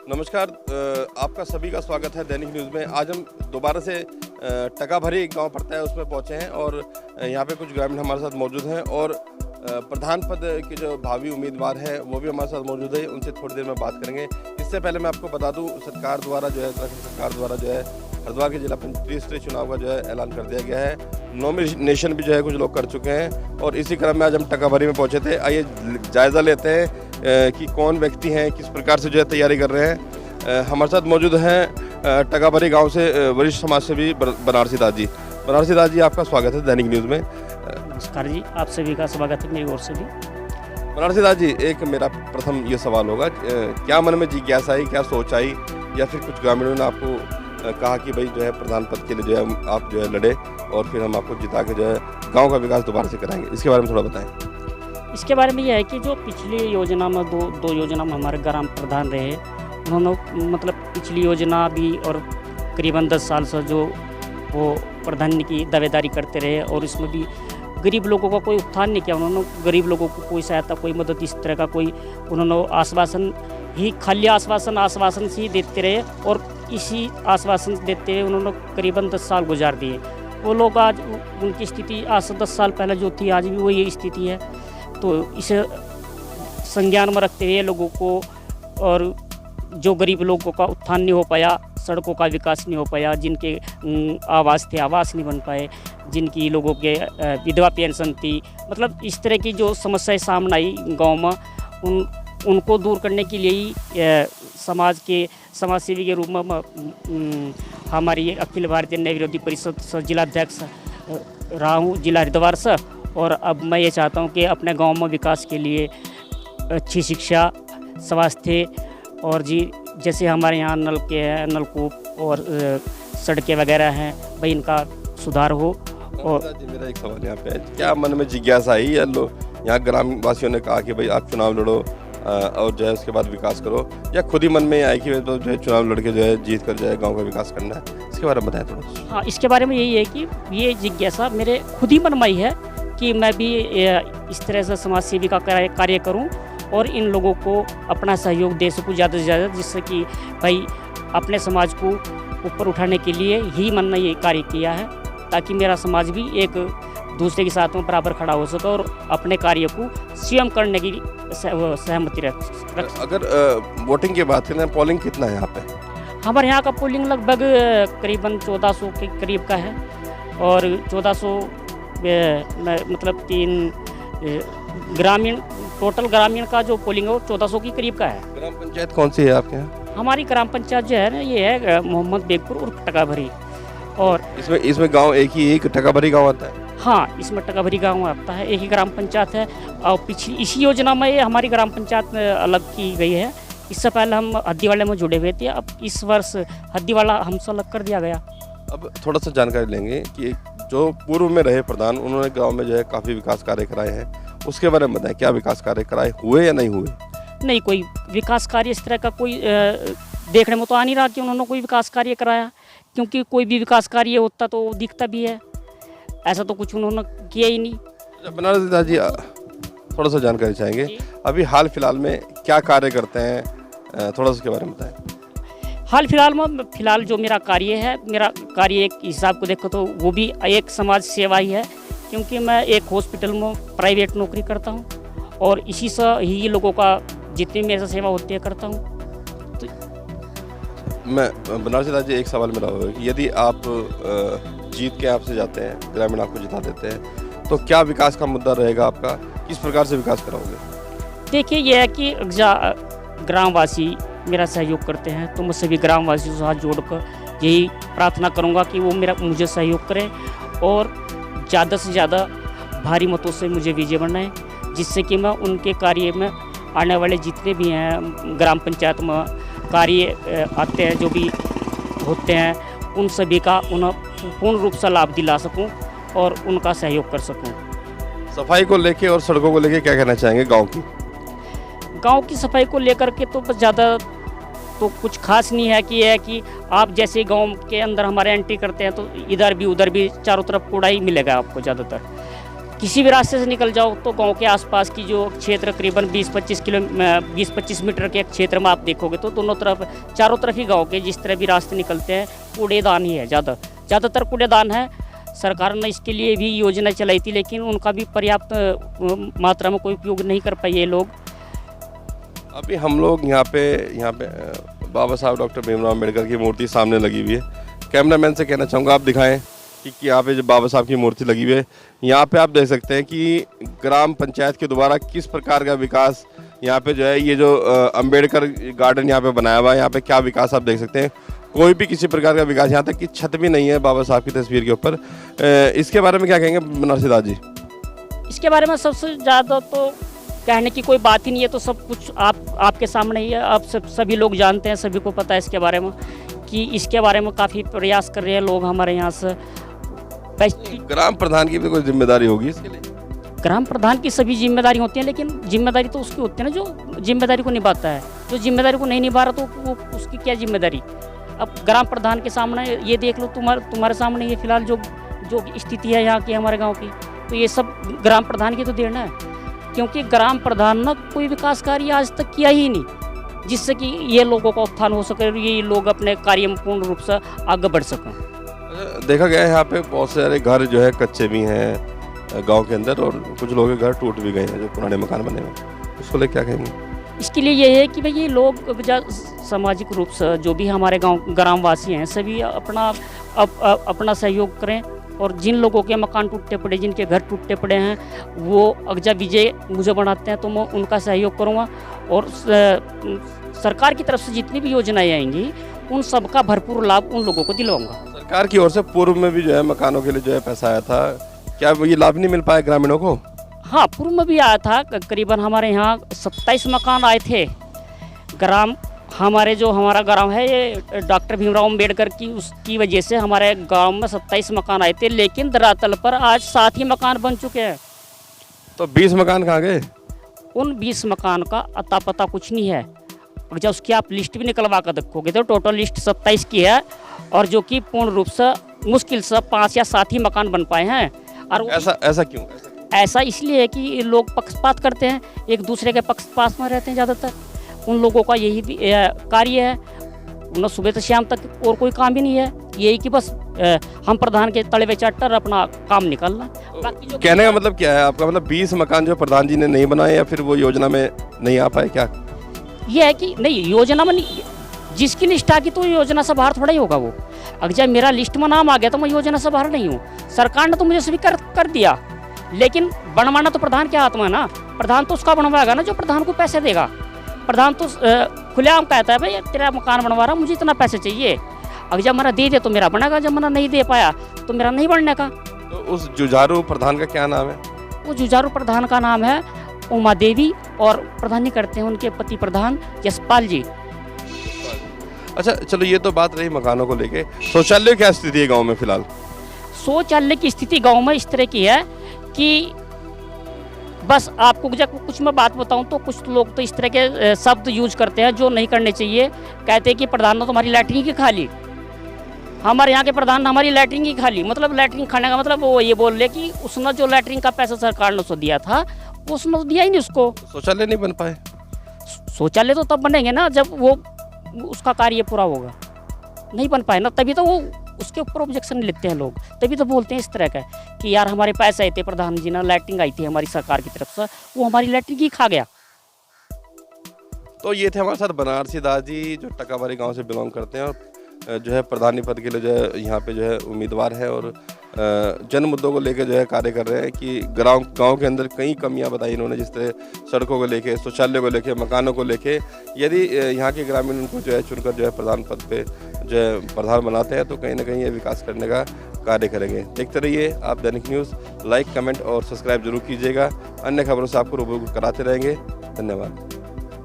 नमस्कार, आपका सभी का स्वागत है दैनिक न्यूज़ में। आज हम दोबारा से टकाभरी एक गांव पड़ता है उसमें पहुंचे हैं और यहां पे कुछ ग्रामीण हमारे साथ मौजूद हैं और प्रधान पद के जो भावी उम्मीदवार हैं वो भी हमारे साथ मौजूद है। उनसे थोड़ी देर में बात करेंगे। इससे पहले मैं आपको बता दूं, सरकार द्वारा जो है हरिद्वार के जिला त्रिस्तरीय चुनाव का जो है ऐलान कर दिया गया है। नॉमिनेशन भी जो है कुछ लोग कर चुके हैं और इसी क्रम में आज हम टकाभरी में पहुँचे थे। आइए जायज़ा लेते हैं कि कौन व्यक्ति हैं, किस प्रकार से जो है तैयारी कर रहे हैं। हमारे साथ मौजूद हैं टकाभरी गांव से वरिष्ठ समाज सेवी बनारसी दास जी। बनारसी दास जी, आपका स्वागत है दैनिक न्यूज़ में। नमस्कार जी, आप सभी का स्वागत है मेरी ओर से भी। बनारसी दास जी, एक मेरा प्रथम ये सवाल होगा, क्या मन में जिज्ञासा आई, क्या सोच आई, या फिर कुछ ग्रामीणों ने आपको कहा कि भाई जो है प्रधान पद के लिए जो है आप जो है लड़े और फिर हम आपको जिता के जो है गाँव का विकास दोबारा से कराएंगे? इसके बारे में थोड़ा बताएँ। इसके बारे में यह है कि जो पिछली योजना में दो योजना में हमारे ग्राम प्रधान रहे, उन्होंने मतलब पिछली योजना भी और करीबन 10 साल से जो वो प्रधान की दावेदारी करते रहे और इसमें भी गरीब लोगों का कोई उत्थान नहीं किया। उन्होंने गरीब लोगों को कोई सहायता, कोई मदद इस तरह का कोई उन्होंने आश्वासन ही, खाली आश्वासन से ही देते रहे और इसी आश्वासन देते हुए उन्होंने करीबन 10 साल गुजार दिए। वो लोग आज, उनकी स्थिति आज से 10 साल पहले जो थी आज भी वही स्थिति है। तो इसे संज्ञान में रखते हुए लोगों को, और जो गरीब लोगों का उत्थान नहीं हो पाया, सड़कों का विकास नहीं हो पाया, जिनके आवास थे आवास नहीं बन पाए, जिनकी लोगों के विधवा पेंशन थी, मतलब इस तरह की जो समस्याएं सामने आई गांव में, उनको दूर करने के लिए ही समाज सेवी के रूप में हमारी अखिल भारतीय न्याय विरोधी परिषद से जिलाध्यक्ष रहा हूँ जिला हरिद्वार से। और अब मैं ये चाहता हूँ कि अपने गांव में विकास के लिए अच्छी शिक्षा, स्वास्थ्य और जैसे हमारे यहाँ नलकूप और सड़कें वगैरह हैं, भाई इनका सुधार हो। और मेरा एक सवाल यहाँ पे है, क्या मन में जिज्ञासा आई या यहाँ ग्राम वासियों ने कहा कि भाई आप चुनाव लड़ो और जो है उसके बाद विकास करो, या खुद ही मन में आई कि जो है चुनाव लड़के जो है जीत कर जो है गाँव का विकास करना है? इसके बारे में बताएं थोड़ा। हाँ, इसके बारे में यही है कि ये जिज्ञासा मेरे खुद ही मन में आई है कि मैं भी इस तरह से समाज सेवी का कार्य करूं और इन लोगों को अपना सहयोग दे सकूं ज़्यादा से ज़्यादा, जिससे कि भाई अपने समाज को ऊपर उठाने के लिए ही मन ने ये कार्य किया है, ताकि मेरा समाज भी एक दूसरे के साथ में बराबर खड़ा हो सके और अपने कार्य को स्वयं करने की सहमति रख। अगर वोटिंग की बात करें, पोलिंग कितना है यहाँ पे? हमारे यहाँ का पोलिंग लगभग करीबन 1400 के करीब का है और 1400 मतलब 3 ग्रामीण, टोटल ग्रामीण का जो पोलिंग है वो 1400 की करीब का है। ग्राम पंचायत कौन सी है आपके यहाँ? हमारी ग्राम पंचायत जो है ना, ये है मोहम्मद बेगपुर और टकाभरी। और इसमें गांव एक टकाभरी गांव आता है? हाँ, इसमें टकाभरी गांव आता है, एक ही ग्राम पंचायत है। और पिछली इसी योजना में ये हमारी ग्राम पंचायत अलग की गई है। इससे पहले हम हद्दीवाला में जुड़े हुए थे, अब इस वर्ष हद्दीवाला हमसे अलग कर दिया गया। अब थोड़ा सा जानकारी लेंगे कि जो पूर्व में रहे प्रधान, उन्होंने गांव में जो है काफ़ी विकास कार्य कराए हैं, उसके बारे में बताएं। क्या विकास कार्य कराए हुए या नहीं हुए? नहीं, कोई विकास कार्य इस तरह का कोई देखने में तो आ नहीं रहा कि उन्होंने कोई विकास कार्य कराया, क्योंकि कोई भी विकास कार्य होता तो दिखता भी है, ऐसा तो कुछ उन्होंने किया ही नहीं। बनारसी दास जी, थोड़ा सा जानकारी चाहेंगे, अभी हाल फिलहाल में क्या कार्य करते हैं, थोड़ा सा उसके बारे में बताएं। हाल फिलहाल जो मेरा कार्य है, मेरा कार्य एक हिसाब को देखो तो वो भी एक समाज सेवा ही है, क्योंकि मैं एक हॉस्पिटल में प्राइवेट नौकरी करता हूँ और इसी से ही लोगों का जितनी मेरे से सेवा होती है करता हूँ। तो मैं बनारसी दास जी, एक सवाल मेरा होगा कि यदि आप जीत के आपसे जाते हैं, ग्रामीण आपको जिता देते हैं, तो क्या विकास का मुद्दा रहेगा आपका? किस प्रकार से विकास कराओगे? देखिए, यह है कि ग्रामवासी मेरा सहयोग करते हैं, तो मैं सभी ग्रामवासियों के साथ जोड़कर यही प्रार्थना करूंगा कि वो मुझे सहयोग करें और ज़्यादा से ज़्यादा भारी मतों से मुझे विजय बनाएं, जिससे कि मैं उनके कार्य में आने वाले जितने भी हैं ग्राम पंचायत में कार्य आते हैं, जो भी होते हैं, उन सभी का उन्हें पूर्ण रूप से लाभ दिला सकूं और उनका सहयोग कर सकूं। सफाई को लेके और सड़कों को लेके क्या कहना चाहेंगे गाँव की सफाई को लेकर के तो बस ज़्यादा तो कुछ खास नहीं है कि यह है कि आप जैसे गांव के अंदर हमारे एंट्री करते हैं तो इधर भी उधर भी चारों तरफ कूड़ा ही मिलेगा आपको ज़्यादातर। किसी भी रास्ते से निकल जाओ तो गांव के आसपास की जो क्षेत्र करीबन 20-25 मीटर के क्षेत्र में आप देखोगे तो दोनों तरफ चारों तरफ ही गांव के जिस तरह भी रास्ते निकलते हैं कूड़ेदान ही है, ज़्यादातर कूड़ेदान है। सरकार ने इसके लिए भी योजना चलाई थी लेकिन उनका भी पर्याप्त मात्रा में कोई उपयोग नहीं कर पाए ये लोग। अभी हम लोग यहाँ पे बाबा साहब डॉक्टर भीमराव अम्बेडकर की मूर्ति सामने लगी हुई है। कैमरामैन से कहना चाहूँगा आप दिखाएं कि यहाँ पे जो बाबा साहब की मूर्ति लगी हुई है, यहाँ पे आप देख सकते हैं कि ग्राम पंचायत के द्वारा किस प्रकार का विकास यहाँ पे जो है, ये जो अम्बेडकर गार्डन यहाँ पे बनाया हुआ है, यहाँ पे क्या विकास आप देख सकते हैं। कोई भी किसी प्रकार का विकास, यहाँ तक कि छत भी नहीं है बाबा साहब की तस्वीर के ऊपर। इसके बारे में क्या कहेंगे बनारसी दास जी? इसके बारे में सबसे ज़्यादा तो कहने की कोई बात ही नहीं है, तो सब कुछ आपके सामने ही है। आप सभी लोग जानते हैं, सभी को पता है इसके बारे में कि इसके बारे में काफ़ी प्रयास कर रहे हैं लोग हमारे यहाँ से। ग्राम प्रधान की भी कोई जिम्मेदारी होगी इसके लिए? ग्राम प्रधान की सभी जिम्मेदारी होती हैं, लेकिन जिम्मेदारी तो उसकी होती है ना जो जिम्मेदारी को निभाता है। जो जिम्मेदारी को नहीं निभा रहा तो वो उसकी क्या जिम्मेदारी। अब ग्राम प्रधान के सामने ये देख लो, तुम्हारे सामने ये फिलहाल जो स्थिति है यहाँ की हमारे गाँव की, तो ये सब ग्राम प्रधान की तो देन है, क्योंकि ग्राम प्रधान ने कोई विकास कार्य आज तक किया ही नहीं जिससे कि ये लोगों का उत्थान हो सके और ये लोग अपने कार्य में पूर्ण रूप से आगे बढ़ सकें। देखा गया है यहाँ पे बहुत सारे घर जो है कच्चे भी हैं गांव के अंदर, और कुछ लोगों के घर टूट भी गए हैं जो पुराने मकान बने हुए, उसको लेकर क्या कहेंगे? इसके लिए ये है कि भाई ये लोग सामाजिक रूप से जो भी हमारे गांव ग्रामवासी हैं सभी अपना सहयोग करें, और जिन लोगों के मकान टूटते पड़े, जिनके घर टूटते पड़े हैं, वो अगजा विजय मुझे बनाते हैं तो मैं उनका सहयोग करूँगा। और सरकार की तरफ से जितनी भी योजनाएं आएंगी उन सब का भरपूर लाभ उन लोगों को दिलवाऊंगा। सरकार की ओर से पूर्व में भी जो है मकानों के लिए जो है पैसा आया था, क्या ये लाभ नहीं मिल पाया ग्रामीणों को? हाँ, पूर्व में भी आया था। करीबन हमारे यहाँ 27 मकान आए थे। हमारा गांव है ये डॉक्टर भीमराव अम्बेडकर की उसकी वजह से हमारे गांव में 27 मकान आए थे, लेकिन धरातल पर आज 7 ही मकान बन चुके हैं। तो 20 मकान कहाँ गए? उन 20 मकान का अता पता कुछ नहीं है। और जब उसकी आप लिस्ट भी निकलवा कर देखोगे तो टोटल लिस्ट 27 की है, और जो कि पूर्ण रूप से मुश्किल से 5 या 7 ही मकान बन पाए हैं। और ऐसा क्यों? ऐसा इसलिए है कि लोग पक्षपात करते हैं, एक दूसरे के पक्षपात में रहते हैं ज़्यादातर। उन लोगों का यही कार्य है, उन्हें सुबह से शाम तक और कोई काम भी नहीं है, यही कि बस हम प्रधान के तले पे चढ़कर अपना काम निकालना। बाकी जो कहने का मतलब क्या है आपका? मतलब 20 मकान जो प्रधान जी ने नहीं बनाए या फिर वो योजना में नहीं आ पाए, क्या ये है कि नहीं योजना में नहीं, जिसकी लिस्ट आ गई तो योजना से बाहर थोड़ा ही होगा वो। अगर जब मेरा लिस्ट में नाम आ गया तो मैं योजना से बाहर नहीं हूँ। सरकार ने तो मुझे स्वीकार कर दिया, लेकिन बनवाना तो प्रधान के हाथ में है ना। प्रधान तो उसका बनवाएगा ना जो प्रधान को पैसे देगा। प्रधान तो खुलेआम कहता है भाई तेरा मकान बनवा रहा, मुझे इतना पैसे चाहिए। अगर जब मेरा दे तो मेरा बनेगा, जब मेरा नहीं दे पाया तो मेरा नहीं बनने का। तो उस जुझारू प्रधान का क्या नाम है? वो जुझारू प्रधान का नाम है उमा देवी, और प्रधानी करते हैं उनके पति प्रधान यशपाल जी। अच्छा चलो, ये तो बात रही मकानों को लेके। शौचालय क्या स्थिति है गांव में फिलहाल? शौचालय की स्थिति गांव में इस तरह की है कि बस आपको जब कुछ मैं बात बताऊं तो कुछ लोग तो इस तरह के शब्द यूज करते हैं जो नहीं करने चाहिए। कहते हैं कि प्रधान ने तुम्हारी लैट्रिन की खा ली। हमारे यहाँ के प्रधान ने हमारी लैट्रिन की खा ली, मतलब लैट्रिन खाने का मतलब वो ये बोल रहे कि उसने जो लैट्रिन का पैसा सरकार ने उसको दिया था उसने दिया ही नहीं उसको। शौचालय नहीं बन पाए? शौचालय तो तब बनेंगे ना जब वो उसका कार्य पूरा होगा। नहीं बन पाए ना, तभी तो वो उसके ऊपर ऑब्जेक्शन लेते हैं लोग, तभी तो बोलते हैं इस तरह का कि यार हमारे पैसे आए थे, प्रधान जी ने लैट्रिन आई थी हमारी सरकार की तरफ से, वो हमारी लैट्रिन की खा गया। तो ये थे हमारे साथ बनारसी दास जी जो टकाभरी गांव से बिलोंग करते हैं, और जो है प्रधानी पद के लिए जो है यहाँ पे जो है उम्मीदवार है, और जन मुद्दों को लेकर जो है कार्य कर रहे हैं कि गांव के अंदर कई कमियां बताई इन्होंने, जिस तरह सड़कों को लेके, शौचालय को लेके, मकानों को लेके। यदि यहाँ के ग्रामीण उनको जो है चुनकर जो है प्रधान पद पे जो है प्रधान बनाते हैं तो कहीं ना कहीं ये विकास करने का कार्य करेंगे। देखते रहिए आप दैनिक न्यूज़, लाइक, कमेंट और सब्सक्राइब जरूर कीजिएगा। अन्य खबरों से आपको रूबरू कराते रहेंगे। धन्यवाद।